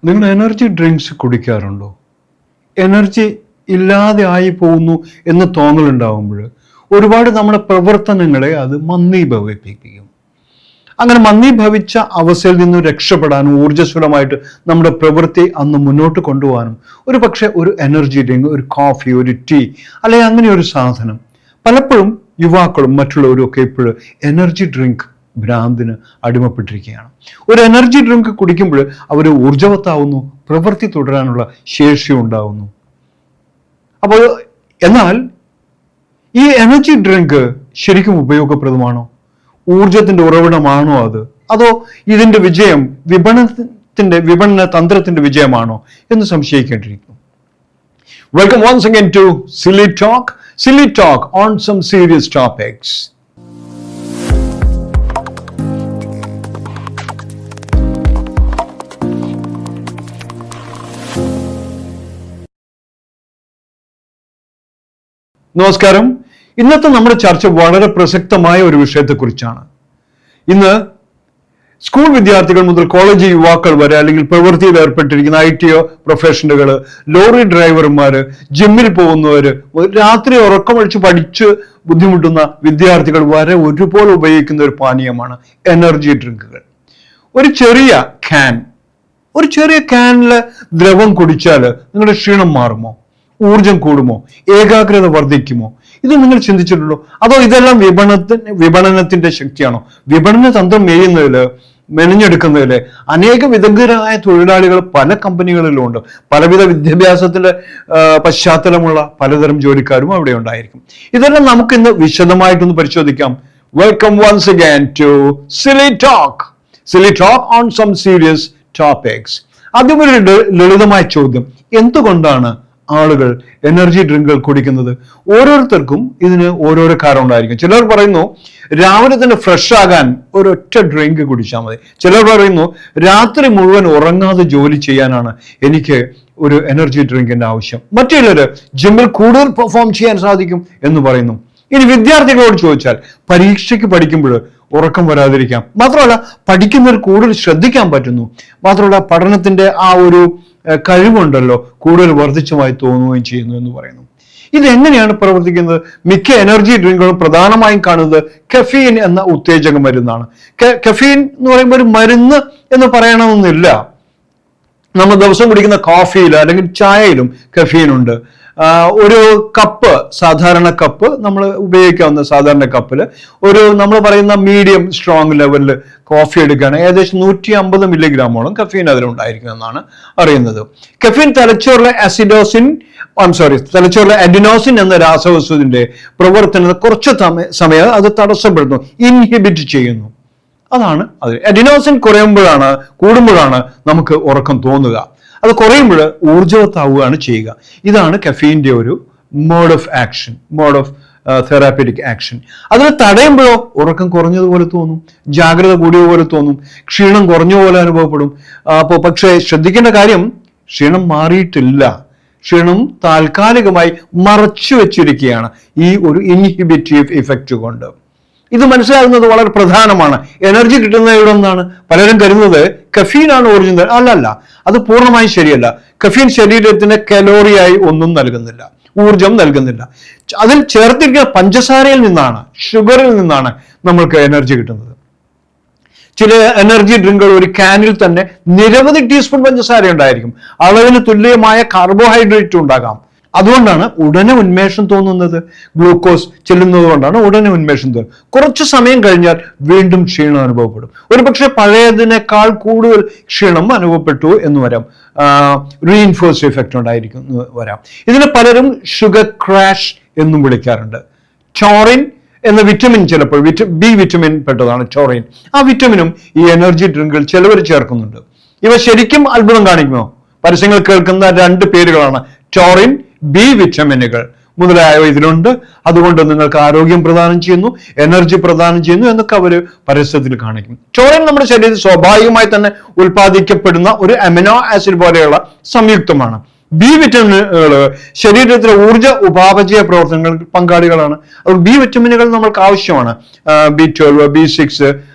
നിങ്ങൾ energy drinks കുടിക്കാറുണ്ടോ? Energy ഇല്ലാതെ ആയി പോകുന്നു എന്ന് തോന്നലുണ്ടാവുമ്പോൾ ഒരുപാട് നമ്മുടെ പ്രവർത്തനങ്ങളെ അത് മന്ദീഭവിപ്പിക്കും. അങ്ങനെ മന്ദീഭവിച്ച അവസ്ഥയിൽ നിന്ന് രക്ഷപ്പെടാനും ഊർജ്ജസ്വലമായിട്ട് നമ്മുടെ പ്രവൃത്തി അന്ന് മുന്നോട്ട് കൊണ്ടുപോകാനും ഒരു പക്ഷേ ഒരു എനർജി ഡ്രിങ്ക്, ഒരു കോഫി, ഒരു ടീ അല്ലെങ്കിൽ അങ്ങനെ ഒരു സാധനം. പലപ്പോഴും യുവാക്കളും മറ്റുള്ളവരും ഒക്കെ ഇപ്പോഴും എനർജി ഡ്രിങ്ക് ഭ്രാന്തിന് അടിമപ്പെട്ടിരിക്കുകയാണ്. ഒരു എനർജി ഡ്രിങ്ക് കുടിക്കുമ്പോൾ അവർ ഊർജ്ജവത്താവുന്നു, പ്രവൃത്തി തുടരാനുള്ള ശേഷി ഉണ്ടാവുന്നു. അപ്പോൾ എന്നാൽ ഈ എനർജി ഡ്രിങ്ക് ശരിക്കും ഉപയോഗപ്രദമാണോ? ഊർജത്തിന്റെ ഉറവിടമാണോ അത്? അതോ ഇതിന്റെ വിജയം വിപണന തന്ത്രത്തിന്റെ വിജയമാണോ എന്ന് സംശയിക്കേണ്ടിയിരിക്കുന്നു. Welcome once again to silly talk on some serious topics. നമസ്കാരം. ഇന്നത്തെ നമ്മുടെ ചർച്ച വളരെ പ്രസക്തമായ ഒരു വിഷയത്തെക്കുറിച്ചാണ്. ഇന്ന് സ്കൂൾ വിദ്യാർത്ഥികൾ മുതൽ കോളേജ് യുവാക്കൾ വരെ, അല്ലെങ്കിൽ പ്രവൃത്തിയിൽ ഏർപ്പെട്ടിരിക്കുന്ന IT പ്രൊഫഷണലുകൾ, ലോറി ഡ്രൈവർമാർ, ജിമ്മിൽ പോകുന്നവർ, രാത്രി ഉറക്കമൊഴിച്ച് പഠിച്ച് ബുദ്ധിമുട്ടുന്ന വിദ്യാർത്ഥികൾ വരെ ഒരുപോലെ ഉപയോഗിക്കുന്ന ഒരു പാനീയമാണ് എനർജി ഡ്രിങ്കുകൾ. ഒരു ചെറിയ ക്യാനിലെ ദ്രവം കുടിച്ചാൽ നിങ്ങളുടെ ക്ഷീണം മാറുമോ? ഊർജം കൂടുമോ? ഏകാഗ്രത വർദ്ധിക്കുമോ? ഇത് നിങ്ങൾ ചിന്തിച്ചിട്ടുണ്ടോ? അതോ ഇതെല്ലാം വിപണനത്തിന്റെ ശക്തിയാണോ? വിപണന തന്ത്രം മെനഞ്ഞെടുക്കുന്നതിൽ അനേക വിദഗ്ധരായ തൊഴിലാളികൾ പല കമ്പനികളിലും ഉണ്ട്. പലവിധ വിദ്യാഭ്യാസത്തിന്റെ പശ്ചാത്തലമുള്ള പലതരം ജോലിക്കാരും അവിടെ ഉണ്ടായിരിക്കും. ഇതെല്ലാം നമുക്ക് ഇന്ന് വിശദമായിട്ടൊന്ന് പരിശോധിക്കാം. Welcome once again to silly talk on some serious topics. ആദ്യം ഒരു ലളിതമായ ചോദ്യം: എന്തുകൊണ്ടാണ് ആളുകൾ എനർജി ഡ്രിങ്കുകൾ കുടിക്കുന്നത്? ഓരോരുത്തർക്കും ഇതിന് ഓരോരോ കാരണം ഉണ്ടായിരിക്കും. ചിലർ പറയുന്നു രാവിലെ തന്നെ ഫ്രഷ് ആകാൻ ഒരൊറ്റ ഡ്രിങ്ക് കുടിച്ചാൽ മതി. ചിലർ പറയുന്നു രാത്രി മുഴുവൻ ഉറങ്ങാതെ ജോലി ചെയ്യാനാണ് എനിക്ക് ഒരു എനർജി ഡ്രിങ്കിന്റെ ആവശ്യം. മറ്റു ചിലര് ജിമ്മിൽ കൂടുതൽ പെർഫോം ചെയ്യാൻ സാധിക്കും എന്ന് പറയുന്നു. ഇനി വിദ്യാർത്ഥികളോട് ചോദിച്ചാൽ പരീക്ഷയ്ക്ക് പഠിക്കുമ്പോൾ ഉറക്കം വരാതിരിക്കാം, മാത്രമല്ല പഠിക്കുന്നതിൽ കൂടുതൽ ശ്രദ്ധിക്കാൻ പറ്റുന്നു, മാത്രമല്ല പഠനത്തിന്റെ ആ ഒരു കഴിവുണ്ടല്ലോ കൂടുതൽ വർദ്ധിച്ചമായി തോന്നുകയും ചെയ്യുന്നു എന്ന് പറയുന്നു. ഇതെങ്ങനെയാണ് പ്രവർത്തിക്കുന്നത്? മിക്ക എനർജി ഡ്രിങ്കുകളും പ്രധാനമായും കാണുന്നത് കഫീൻ എന്ന ഉത്തേജക മരുന്നാണ്. കഫീൻ എന്ന് പറയുമ്പോൾ ഒരു മരുന്ന് എന്ന് പറയണമെന്നില്ല. നമ്മൾ ദിവസം കുടിക്കുന്ന കോഫിയിൽ അല്ലെങ്കിൽ ചായയിലും കഫീൻ ഉണ്ട്. ഒരു കപ്പ്, സാധാരണ കപ്പ്, നമ്മൾ ഉപയോഗിക്കാവുന്ന സാധാരണ കപ്പിൽ ഒരു നമ്മൾ പറയുന്ന മീഡിയം സ്ട്രോങ് ലെവലിൽ കോഫി എടുക്കുകയാണ് ഏകദേശം 150 മില്ലിഗ്രാമോളം കഫീൻ അതിലുണ്ടായിരിക്കും എന്നാണ് അറിയുന്നത്. കഫീൻ തലച്ചോറിലെ അഡിനോസിൻ എന്ന രാസവസ്തുവിന്റെ പ്രവർത്തനത്തെ കുറച്ച് സമയം അത് തടസ്സപ്പെടുന്നു, ഇൻഹിബിറ്റ് ചെയ്യുന്നു. അതാണ് അത്. അഡിനോസിൻ കൂടുമ്പോഴാണ് നമുക്ക് ഉറക്കം തോന്നുക. അത് കുറയുമ്പോൾ ഊർജ്ജവത്താവുകയാണ് ചെയ്യുക. ഇതാണ് കഫീൻ്റെ ഒരു മോഡ് ഓഫ് തെറാപ്യൂട്ടിക് ആക്ഷൻ. അതിനെ തടയുമ്പോഴോ ഉറക്കം കുറഞ്ഞതുപോലെ തോന്നും, ജാഗ്രത കൂടിയതുപോലെ തോന്നും, ക്ഷീണം കുറഞ്ഞ പോലെ അനുഭവപ്പെടും. അപ്പോൾ പക്ഷേ ശ്രദ്ധിക്കേണ്ട കാര്യം, ക്ഷീണം മാറിയിട്ടില്ല. ക്ഷീണം താൽക്കാലികമായി മറച്ചു വെച്ചിരിക്കുകയാണ് ഈ ഒരു ഇൻഹിബിറ്റീവ് ഇഫക്റ്റ് കൊണ്ട്. ഇത് മനസ്സിലാകുന്നത് വളരെ പ്രധാനമാണ്. എനർജി കിട്ടുന്നതിവിടെ നിന്നാണ്. പലരും കരുതുന്നത് കഫീനാണ് ഒറിജിനൽ. അല്ലല്ല, അത് പൂർണ്ണമായും ശരിയല്ല. കഫീൻ ശരീരത്തിന് കലോറിയായി ഒന്നും നൽകുന്നില്ല, ഊർജം നൽകുന്നില്ല. അതിൽ ചേർത്തിരിക്കുന്ന പഞ്ചസാരയിൽ നിന്നാണ്, ഷുഗറിൽ നിന്നാണ് നമ്മൾക്ക് എനർജി കിട്ടുന്നത്. ചില എനർജി ഡ്രിങ്കുകൾ ഒരു ക്യാനിൽ തന്നെ നിരവധി ടീസ്പൂൺ പഞ്ചസാര ഉണ്ടായിരിക്കും. അളവിന് തുല്യമായ കാർബോഹൈഡ്രേറ്റും ഉണ്ടാകാം. അതുകൊണ്ടാണ് ഉടനെ ഉന്മേഷം തോന്നുന്നത്. ഗ്ലൂക്കോസ് ചെല്ലുന്നത് കൊണ്ടാണ് ഉടനെ ഉന്മേഷം തോന്നുന്നത്. കുറച്ച് സമയം കഴിഞ്ഞാൽ വീണ്ടും ക്ഷീണം അനുഭവപ്പെടും. ഒരുപക്ഷെ പഴയതിനേക്കാൾ കൂടുതൽ ക്ഷീണം അനുഭവപ്പെട്ടു എന്ന് വരാം. റീഇൻഫോഴ്സ്ഡ് ഇഫക്റ്റ് ഉണ്ടായിരിക്കും വരാം. ഇതിനെ പലരും ഷുഗർ ക്രാഷ് എന്നും വിളിക്കാറുണ്ട്. ചോറിൻ എന്ന വിറ്റമിൻ, ചിലപ്പോൾ ബി വിറ്റമിൻ പെട്ടതാണ് ചോറിൻ. ആ വിറ്റമിനും ഈ എനർജി ഡ്രിങ്കുകൾ ചിലവർ ചേർക്കുന്നുണ്ട്. ഇവ ശരിക്കും അത്ഭുതം കാണിക്കുമോ? പരസ്യങ്ങൾ കേൾക്കുന്ന 2 പേരുകളാണ് ചോറിൻ, ബി വിറ്റമിനുകൾ മുതലായവ ഇതിലുണ്ട്. അതുകൊണ്ട് നിങ്ങൾക്ക് ആരോഗ്യം പ്രദാനം ചെയ്യുന്നു, എനർജി പ്രദാനം ചെയ്യുന്നു എന്നൊക്കെ അവർ പരസ്യത്തിൽ കാണിക്കും. ചോറിൻ നമ്മുടെ ശരീരത്തിൽ സ്വാഭാവികമായി തന്നെ ഉൽപ്പാദിക്കപ്പെടുന്ന ഒരു അമിനോ ആസിഡ് പോലെയുള്ള സംയുക്തമാണ്. ബി വിറ്റമിനുകൾ ശരീരത്തിലെ ഊർജ്ജ ഉപാപചയ പ്രവർത്തനങ്ങളിൽ പങ്കാളികളാണ്. അത് ബി വിറ്റമിനുകൾ നമ്മൾക്ക് ആവശ്യമാണ്. B12, B6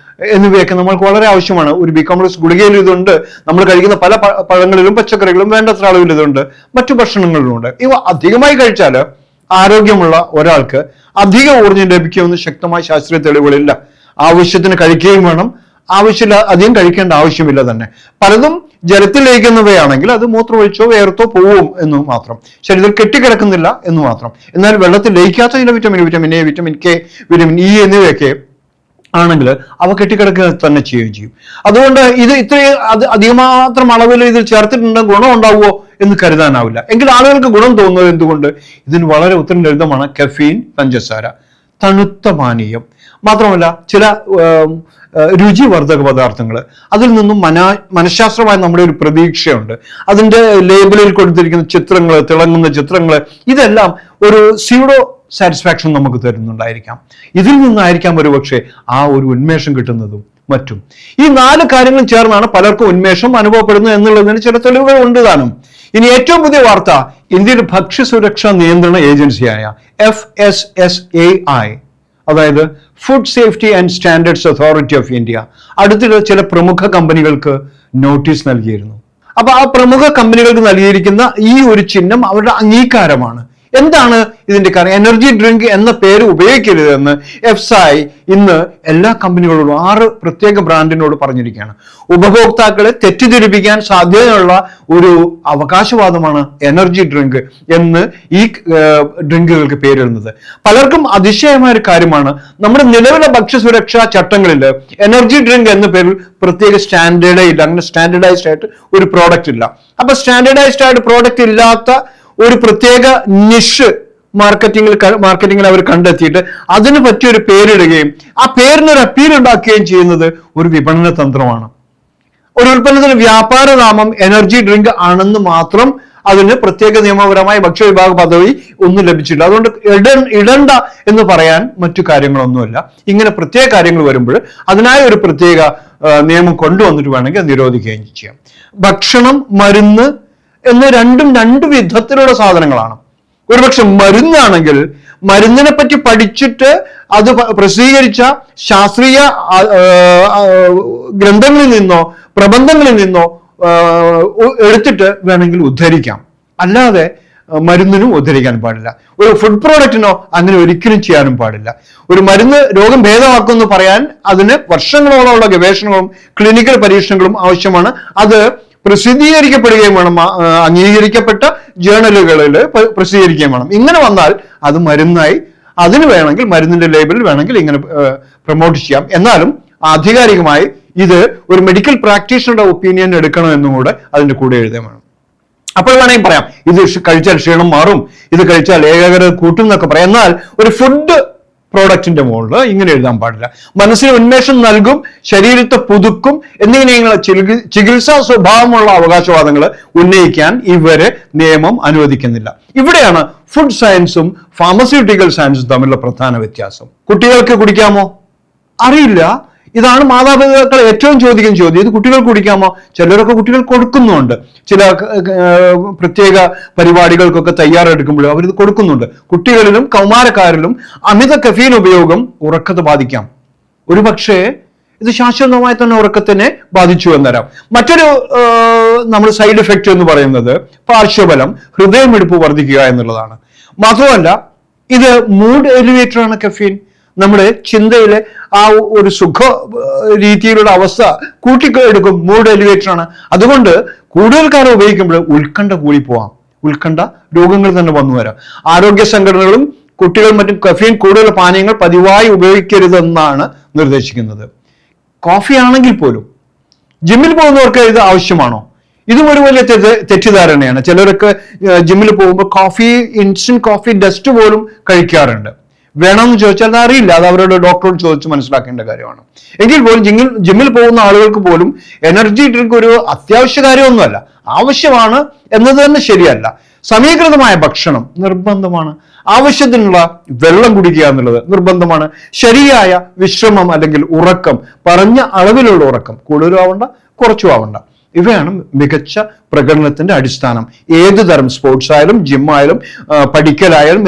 എന്നിവയൊക്കെ നമ്മൾക്ക് വളരെ ആവശ്യമാണ്. ഒരു ബി കോംപ്ലക്സ് ഗുളികയിൽ ഇതുണ്ട്, നമ്മൾ കഴിക്കുന്ന പല പഴങ്ങളിലും പച്ചക്കറികളിലും വേണ്ടത്ര അളവിൽ ഇതുണ്ട്, മറ്റു ഭക്ഷണങ്ങളിലുമുണ്ട്. ഇവ അധികമായി കഴിച്ചാൽ ആരോഗ്യമുള്ള ഒരാൾക്ക് അധിക ഊർജ്ജം ലഭിക്കുമെന്ന് ശക്തമായ ശാസ്ത്രീയ തെളിവുകളില്ല. ആവശ്യത്തിന് കഴിക്കുകയും വേണം, ആവശ്യമില്ല അധികം കഴിക്കേണ്ട ആവശ്യമില്ല തന്നെ. പലതും ജലത്തിൽ ലയിക്കുന്നവയാണെങ്കിൽ അത് മൂത്രമൊഴിച്ചോ വേർത്തോ പോവും എന്ന് മാത്രം, ശരീരത്തിൽ കെട്ടിക്കിടക്കുന്നില്ല എന്ന് മാത്രം. എന്നാൽ വെള്ളത്തിൽ ലയിക്കാത്ത ചില vitamin A, vitamin K, vitamin E എന്നിവയൊക്കെ ആണെങ്കിൽ അവ കെട്ടിക്കിടക്കുക തന്നെ ചെയ്യുകയും ചെയ്യും. അതുകൊണ്ട് ഇത് ഇത്രയും അധികമാത്രം അളവിൽ ഇതിൽ ചേർത്തിട്ടുണ്ട് ഗുണം ഉണ്ടാവുമോ എന്ന് കരുതാനാവില്ല. എങ്കിൽ ആളുകൾക്ക് ഗുണം തോന്നുന്നത് എന്തുകൊണ്ട്? ഇതിന് വളരെ ഉത്തരം ലളിതമാണ്. കഫീൻ, പഞ്ചസാര, തണുത്ത പാനീയം, മാത്രമല്ല ചില രുചിവർദ്ധക പദാർത്ഥങ്ങൾ, അതിൽ നിന്നും മനഃശാസ്ത്രമായ നമ്മുടെ ഒരു പ്രതീക്ഷയുണ്ട്. അതിൻ്റെ ലേബലിൽ കൊടുത്തിരിക്കുന്ന ചിത്രങ്ങൾ, തിളങ്ങുന്ന ചിത്രങ്ങൾ, ഇതെല്ലാം ഒരു സ്യൂഡോ സാറ്റിസ്ഫാക്ഷൻ നമുക്ക് തരുന്നുണ്ടായിരിക്കാം. ഇതിൽ നിന്നായിരിക്കാം ഒരുപക്ഷെ ആ ഒരു ഉന്മേഷം കിട്ടുന്നതും മറ്റും. ഈ 4 കാര്യങ്ങളും ചേർന്നാണ് പലർക്കും ഉന്മേഷം അനുഭവപ്പെടുന്നത് എന്നുള്ളതിന് ചില തെളിവുകൾ ഉണ്ട് താനും. ഇനി ഏറ്റവും പുതിയ വാർത്ത, ഇന്ത്യയുടെ ഭക്ഷ്യസുരക്ഷാ നിയന്ത്രണ ഏജൻസിയായ FSSAI, അതായത് food safety and standards authority of India, അടുത്തിടെ ചില പ്രമുഖ കമ്പനികൾക്ക് നോട്ടീസ് നൽകിയിരുന്നു. അപ്പൊ ആ പ്രമുഖ കമ്പനികൾക്ക് നൽകിയിരിക്കുന്ന ഈ ഒരു ചിഹ്നം അവരുടെ അംഗീകാരമാണ്. എന്താണ് ഇതിന്റെ കാരണം? എനർജി ഡ്രിങ്ക് എന്ന പേര് ഉപയോഗിക്കരുതെന്ന് FSAI ഇന്ന് എല്ലാ കമ്പനികളോടും 6 പ്രത്യേക ബ്രാൻഡിനോട് പറഞ്ഞിരിക്കുകയാണ്. ഉപഭോക്താക്കളെ തെറ്റിദ്ധരിപ്പിക്കാൻ സാധ്യതയുള്ള ഒരു അവകാശവാദമാണ് എനർജി ഡ്രിങ്ക് എന്ന് ഈ ഡ്രിങ്കുകൾക്ക് പേരിടുന്നത്. പലർക്കും അതിശയമായ ഒരു കാര്യമാണ്, നമ്മുടെ നിലവിലെ ഭക്ഷ്യസുരക്ഷാ ചട്ടങ്ങളിൽ എനർജി ഡ്രിങ്ക് എന്ന പേരിൽ പ്രത്യേക സ്റ്റാൻഡേർഡേ ഇല്ല. അങ്ങനെ സ്റ്റാൻഡേർഡൈസ്ഡ് ആയിട്ട് ഒരു പ്രോഡക്റ്റ് ഇല്ല. അപ്പൊ സ്റ്റാൻഡേർഡൈസ്ഡ് ആയിട്ട് പ്രോഡക്റ്റ് ഇല്ലാത്ത ഒരു പ്രത്യേക നിഷ് മാർക്കറ്റിംഗിൽ അവർ കണ്ടെത്തിയിട്ട് അതിന് പറ്റിയൊരു പേരിടുകയും ആ പേരിനൊരു അപ്പീൽ ഉണ്ടാക്കുകയും ചെയ്യുന്നത് ഒരു വിപണന തന്ത്രമാണ്. ഒരു ഉൽപ്പന്നത്തിന് വ്യാപാരനാമം എനർജി ഡ്രിങ്ക് ആണെന്ന് മാത്രം അതിന് പ്രത്യേക നിയമപരമായ ഭക്ഷ്യവിഭാഗ പദവി ഒന്നും ലഭിച്ചില്ല. അതുകൊണ്ട് ഇടണ്ട എന്ന് പറയാൻ മറ്റു കാര്യങ്ങളൊന്നുമില്ല. ഇങ്ങനെ പ്രത്യേക കാര്യങ്ങൾ വരുമ്പോൾ അതിനായ ഒരു പ്രത്യേക നിയമം കൊണ്ടുവന്നിട്ട് വേണമെങ്കിൽ നിരോധിക്കുകയും ചെയ്യാം. ഭക്ഷണം, മരുന്ന് എന്ന് രണ്ടും 2 വിധത്തിലുള്ള സാധനങ്ങളാണ്. ഒരുപക്ഷെ മരുന്നാണെങ്കിൽ മരുന്നിനെ പറ്റി പഠിച്ചിട്ട് അത് പ്രസിദ്ധീകരിച്ച ശാസ്ത്രീയ ഗ്രന്ഥങ്ങളിൽ നിന്നോ പ്രബന്ധങ്ങളിൽ നിന്നോ എടുത്തിട്ട് വേണമെങ്കിൽ ഉദ്ധരിക്കാം. അല്ലാതെ മരുന്നിനും ഉദ്ധരിക്കാൻ പാടില്ല. ഒരു ഫുഡ് പ്രോഡക്റ്റിനോ അങ്ങനെ ഒരിക്കലും ചെയ്യാനും പാടില്ല. ഒരു മരുന്ന് രോഗം ഭേദമാക്കുമെന്ന് പറയാൻ അതിന് വർഷങ്ങളോളമുള്ള ഗവേഷണങ്ങളും ക്ലിനിക്കൽ പരീക്ഷണങ്ങളും ആവശ്യമാണ്. അത് പ്രസിദ്ധീകരിക്കപ്പെടുകയും വേണം, അംഗീകരിക്കപ്പെട്ട ജേണലുകളിൽ പ്രസിദ്ധീകരിക്കുകയും വേണം. ഇങ്ങനെ വന്നാൽ അത് മരുന്നായി, അതിന് വേണമെങ്കിൽ മരുന്നിന്റെ ലേബലിൽ വേണമെങ്കിൽ ഇങ്ങനെ പ്രൊമോട്ട് ചെയ്യാം. എന്നാലും ആധികാരികമായി ഇത് ഒരു മെഡിക്കൽ പ്രാക്ടീഷണറുടെ ഒപ്പീനിയൻ എടുക്കണമെന്നും കൂടെ അതിന്റെ കൂടെ എഴുതാൻ വേണം. അപ്പോൾ വേണമെങ്കിൽ പറയാം ഇത് കഴിച്ചാൽ ക്ഷീണം മാറും, ഇത് കഴിച്ചാൽ ഏകാഗ്രത കൂട്ടും എന്നൊക്കെ പറയാം. എന്നാൽ ഒരു ഫുഡ് പ്രോഡക്റ്റിന്റെ മുകളിൽ ഇങ്ങനെ എഴുതാൻ പാടില്ല. മനസ്സിന് ഉന്മേഷം നൽകും, ശരീരത്തെ പുതുക്കും എന്നിങ്ങനെയുള്ള ചികിത്സാ സ്വഭാവമുള്ള അവകാശവാദങ്ങൾ ഉന്നയിക്കാൻ ഇവരെ നിയമം അനുവദിക്കുന്നില്ല. ഇവിടെയാണ് ഫുഡ് സയൻസും ഫാർമസ്യൂട്ടിക്കൽ സയൻസും തമ്മിലുള്ള പ്രധാന വ്യത്യാസം. കുട്ടികൾക്ക് കുടിക്കാമോ? അറിയില്ല. ഇതാണ് മാതാപിതാക്കൾ ഏറ്റവും ചോദിക്കുന്ന ചോദ്യം. ഇത് കുട്ടികൾ കുടിക്കാമോ? ചിലരൊക്കെ കുട്ടികൾ കൊടുക്കുന്നുണ്ട്. ചില പ്രത്യേക പരിപാടികൾക്കൊക്കെ തയ്യാറെടുക്കുമ്പോഴും അവരിത് കൊടുക്കുന്നുണ്ട്. കുട്ടികളിലും കൗമാരക്കാരിലും അമിത കഫീൻ ഉപയോഗം ഉറക്കത്തെ ബാധിക്കാം. ഒരു പക്ഷേ ഇത് ശാശ്വതമായി തന്നെ ഉറക്കത്തിനെ ബാധിച്ചു എന്നരാം. മറ്റൊരു നമ്മൾ സൈഡ് എഫക്റ്റ് എന്ന് പറയുന്നത് പാർശ്വഫലം ഹൃദയമിടിപ്പ് വർദ്ധിക്കുക എന്നുള്ളതാണ്. മാത്രമല്ല ഇത് മൂഡ് എലിവേറ്റർ ആണ് കഫീൻ. നമ്മുടെ ചിന്തയിലെ ആ ഒരു സുഖ രീതിയിലുള്ള അവസ്ഥ കൂട്ടിക്കെടുക്കും, മൂഡ് എലിവേറ്റർ ആണ്. അതുകൊണ്ട് കൂടുതൽ കാലം ഉപയോഗിക്കുമ്പോൾ ഉത്കണ്ഠ കൂടിപ്പോവാം, ഉത്കണ്ഠ രോഗങ്ങൾ തന്നെ വന്നു വരാം. ആരോഗ്യ സംഘടനകളും കുട്ടികൾ മറ്റും കഫീൻ കൂടുതൽ പാനീയങ്ങൾ പതിവായി ഉപയോഗിക്കരുതെന്നാണ് നിർദ്ദേശിക്കുന്നത്. കോഫി ആണെങ്കിൽ പോലും ജിമ്മിൽ പോകുന്നവർക്ക് ഇത് ആവശ്യമാണോ? ഇതും ഒരു വലിയ തെറ്റിദ്ധാരണയാണ്. ചിലരൊക്കെ ജിമ്മിൽ പോകുമ്പോൾ ഇൻസ്റ്റന്റ് കോഫി ഡസ്റ്റ് പോലും കഴിക്കാറുണ്ട്. വേണമെന്ന് ചോദിച്ചാൽ അത് അറിയില്ല, അത് അവരോട് ഡോക്ടറോട് ചോദിച്ച് മനസ്സിലാക്കേണ്ട കാര്യമാണ്. എങ്കിൽ പോലും ജിമ്മിൽ പോകുന്ന ആളുകൾക്ക് പോലും എനർജി ഡ്രിങ്ക് ഒരു അത്യാവശ്യ കാര്യമൊന്നുമല്ല, ആവശ്യമാണ് എന്നത് തന്നെ ശരിയല്ല. സമീകൃതമായ ഭക്ഷണം നിർബന്ധമാണ്. ആവശ്യത്തിനുള്ള വെള്ളം കുടിക്കുക എന്നുള്ളത് നിർബന്ധമാണ്. ശരിയായ വിശ്രമം അല്ലെങ്കിൽ ഉറക്കം, പറഞ്ഞ അളവിലുള്ള ഉറക്കം, കൂടുതലും ആവണ്ട കുറച്ചും ആവണ്ട, ഇവയാണ് മികച്ച പ്രകടനത്തിന്റെ അടിസ്ഥാനം. ഏത് തരം സ്പോർട്സ് ആയാലും, ജിം ആയാലും, പഠിക്കലായാലും,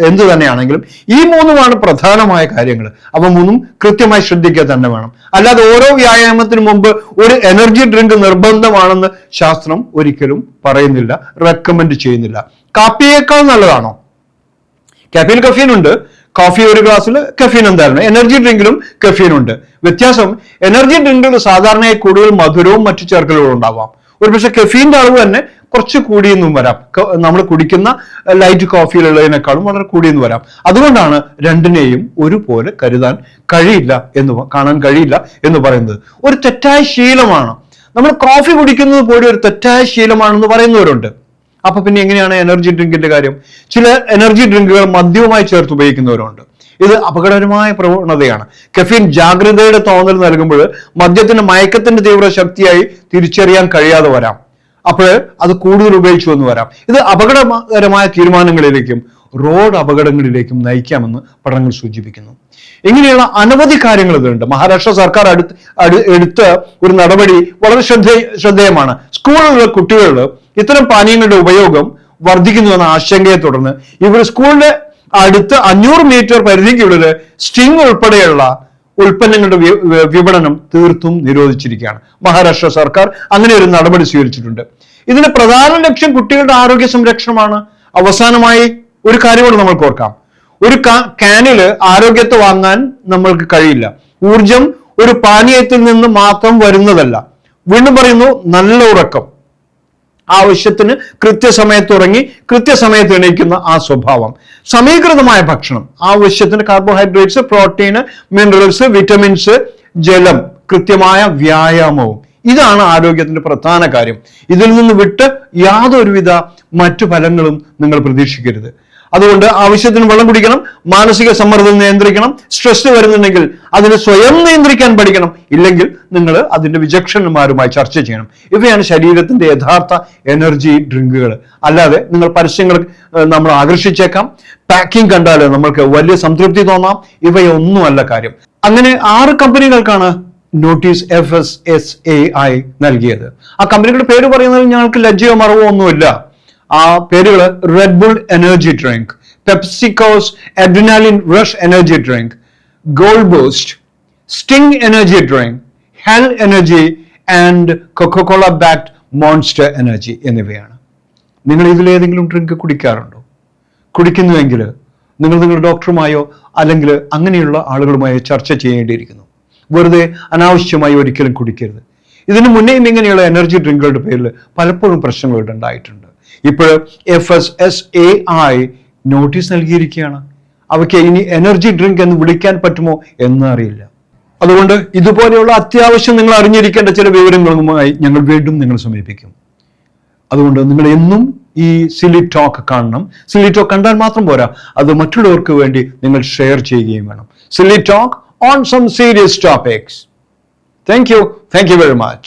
എന്ത് തന്നെയാണെങ്കിലും ഈ മൂന്നുമാണ് പ്രധാനമായ കാര്യങ്ങൾ. അവ മൂന്നും കൃത്യമായി ശ്രദ്ധിക്കുക തന്നെ വേണം. അല്ലാതെ ഓരോ വ്യായാമത്തിന് മുമ്പ് ഒരു എനർജി ഡ്രിങ്ക് നിർബന്ധമാണെന്ന് ശാസ്ത്രം ഒരിക്കലും പറയുന്നില്ല, റെക്കമെൻഡ് ചെയ്യുന്നില്ല. കാപ്പിയേക്കാൾ നല്ലതാണോ? കാപ്പിയിൽ കഫീൻ ഉണ്ട്. കോഫി ഒരു ഗ്ലാസ്സിൽ കഫീൻ എന്തായിരുന്നു? എനർജി ഡ്രിങ്കിലും കഫീൻ ഉണ്ട്. വ്യത്യാസം, എനർജി ഡ്രിങ്കുകൾ സാധാരണയായി കൂടുതൽ മധുരവും മറ്റു ചേർക്കലുകളും ഉണ്ടാവാം. ഒരുപക്ഷെ കഫീന്റെ അളവ് തന്നെ കുറച്ച് കൂടിയെന്നും വരാം. നമ്മൾ കുടിക്കുന്ന ലൈറ്റ് കോഫിയിലുള്ളതിനേക്കാളും വളരെ കൂടിയെന്ന് വരാം. അതുകൊണ്ടാണ് രണ്ടിനെയും ഒരുപോലെ കാണാൻ കഴിയില്ല എന്ന് പറയുന്നത്. ഒരു തെറ്റായ ശീലമാണ്. നമ്മൾ കോഫി കുടിക്കുന്നത് പോലും ഒരു തെറ്റായ ശീലമാണെന്ന് പറയുന്നവരുണ്ട്. അപ്പൊ പിന്നെ എങ്ങനെയാണ് എനർജി ഡ്രിങ്കിന്റെ കാര്യം? ചില എനർജി ഡ്രിങ്കുകൾ മദ്യവുമായി ചേർത്ത് ഉപയോഗിക്കുന്നവരുണ്ട്. ഇത് അപകടകരമായ പ്രവണതയാണ്. കഫീൻ ജാഗ്രതയുടെ തോന്നൽ നൽകുമ്പോൾ മദ്യത്തിന്റെ മയക്കത്തിന്റെ തീവ്ര ശക്തിയായി തിരിച്ചറിയാൻ കഴിയാതെ വരാം. അപ്പോൾ അത് കൂടുതൽ ഉപയോഗിച്ചു എന്ന് വരാം. ഇത് അപകടകരമായ തീരുമാനങ്ങളിലേക്കും റോഡ് അപകടങ്ങളിലേക്കും നയിക്കാമെന്ന് പഠനങ്ങൾ സൂചിപ്പിക്കുന്നു. ഇങ്ങനെയുള്ള അനവധി കാര്യങ്ങൾ ഇതുണ്ട്. മഹാരാഷ്ട്ര സർക്കാർ എടുത്ത ഒരു നടപടി വളരെ ശ്രദ്ധേയമാണ്. സ്കൂളിലെ കുട്ടികളിൽ ഇത്തരം പാനീയങ്ങളുടെ ഉപയോഗം വർദ്ധിക്കുന്നുവെന്ന ആശങ്കയെ തുടർന്ന് ഇവർ സ്കൂളിന്റെ അടുത്ത് 500 മീറ്റർ പരിധിക്കുള്ളിൽ സ്റ്റിംഗ് ഉൾപ്പെടെയുള്ള ഉൽപ്പന്നങ്ങളുടെ വിപണനം തീർത്തും നിരോധിച്ചിരിക്കുകയാണ്. മഹാരാഷ്ട്ര സർക്കാർ അങ്ങനെ ഒരു നടപടി സ്വീകരിച്ചിട്ടുണ്ട്. ഇതിന്റെ പ്രധാന ലക്ഷ്യം കുട്ടികളുടെ ആരോഗ്യ സംരക്ഷണമാണ്. അവസാനമായി ഒരു കാര്യം കൂടെ നമ്മൾക്ക് ഓർക്കാം. ഒരു കാനില് ആരോഗ്യത്തെ വാങ്ങാൻ നമ്മൾക്ക് കഴിയില്ല. ഊർജം ഒരു പാനീയത്തിൽ നിന്ന് മാത്രം വരുന്നതല്ല. വീണ്ടും പറയുന്നു, നല്ല ഉറക്കം, ആവശ്യത്തിന് കൃത്യസമയത്ത് ഉറങ്ങി കൃത്യസമയത്ത് എണീക്കുന്ന ആ സ്വഭാവം, സമീകൃതമായ ഭക്ഷണം, ആവശ്യത്തിന് കാർബോഹൈഡ്രേറ്റ്സ്, പ്രോട്ടീന്, മിനറൽസ്, വിറ്റമിൻസ്, ജലം, കൃത്യമായ വ്യായാമവും. ഇതാണ് ആരോഗ്യത്തിന്റെ പ്രധാന കാര്യം. ഇതിൽ നിന്ന് വിട്ട് യാതൊരുവിധ മറ്റു ഫലങ്ങളും നിങ്ങൾ പ്രതീക്ഷിക്കരുത്. അതുകൊണ്ട് ആവശ്യത്തിന് വെള്ളം കുടിക്കണം, മാനസിക സമ്മർദ്ദം നിയന്ത്രിക്കണം, സ്ട്രെസ് വരുന്നുണ്ടെങ്കിൽ അതിനെ സ്വയം നിയന്ത്രിക്കാൻ പഠിക്കണം. ഇല്ലെങ്കിൽ നിങ്ങൾ അതിന്റെ വിചക്ഷണന്മാരുമായി ചർച്ച ചെയ്യണം. ഇവയാണ് ശരീരത്തിന്റെ യഥാർത്ഥ എനർജി ഡ്രിങ്കുകൾ. അല്ലാതെ നിങ്ങൾ പരസ്യങ്ങൾ നമ്മൾ ആകർഷിച്ചേക്കാം, പാക്കിംഗ് കണ്ടാൽ നമ്മൾക്ക് വലിയ സംതൃപ്തി തോന്നാം. ഇവയൊന്നുമല്ല കാര്യം. അങ്ങനെ 6 കമ്പനികൾക്കാണ് നോട്ടീസ് FSSAI നൽകിയത്. ആ കമ്പനികളുടെ പേര് പറയുന്നതിൽ ഞങ്ങൾക്ക് ലജ്ജയോ മറവോ ഒന്നുമില്ല. ആ പേരുകൾ Red Bull energy drink, PepsiCo's Adrenaline Rush energy drink, Gold Boost, Sting energy drink, Hell energy and Coca Cola backed Monster energy എന്നിവയാണ്. നിങ്ങൾ ഇതിലേതെങ്കിലും ഡ്രിങ്ക് കുടിക്കാറുണ്ടോ? കുടിക്കുന്നുവെങ്കിൽ നിങ്ങൾ നിങ്ങളുടെ ഡോക്ടറുമായോ അല്ലെങ്കിൽ അങ്ങനെയുള്ള ആളുകളുമായോ ചർച്ച ചെയ്യേണ്ടിയിരിക്കുന്നു. വെറുതെ അനാവശ്യമായി ഒരിക്കലും കുടിക്കരുത്. ഇതിനു മുന്നേയും ഇങ്ങനെയുള്ള എനർജി ഡ്രിങ്കുകളുടെ പേരിൽ പലപ്പോഴും പ്രശ്നങ്ങൾ ഉണ്ടായിട്ടുണ്ട്. ഇപ്പോൾ FSSAI നോട്ടീസ് നൽകിയിരിക്കുകയാണ്. അവയ്ക്ക് ഇനി എനർജി ഡ്രിങ്ക് എന്ന് വിളിക്കാൻ പറ്റുമോ എന്ന് അറിയില്ല. അതുകൊണ്ട് ഇതുപോലെയുള്ള അത്യാവശ്യം നിങ്ങൾ അറിഞ്ഞിരിക്കേണ്ട ചില വിവരങ്ങളുമായി ഞങ്ങൾ വീണ്ടും നിങ്ങളെ സമീപിക്കും. അതുകൊണ്ട് നിങ്ങൾ എന്നും ഈ സിലി ടോക്ക് കാണണം. സിലി ടോക്ക് കണ്ടാൽ മാത്രം പോരാ, അത് മറ്റുള്ളവർക്ക് വേണ്ടി നിങ്ങൾ ഷെയർ ചെയ്യുകയും വേണം. സിലി talk on some serious topics. Thank you very much.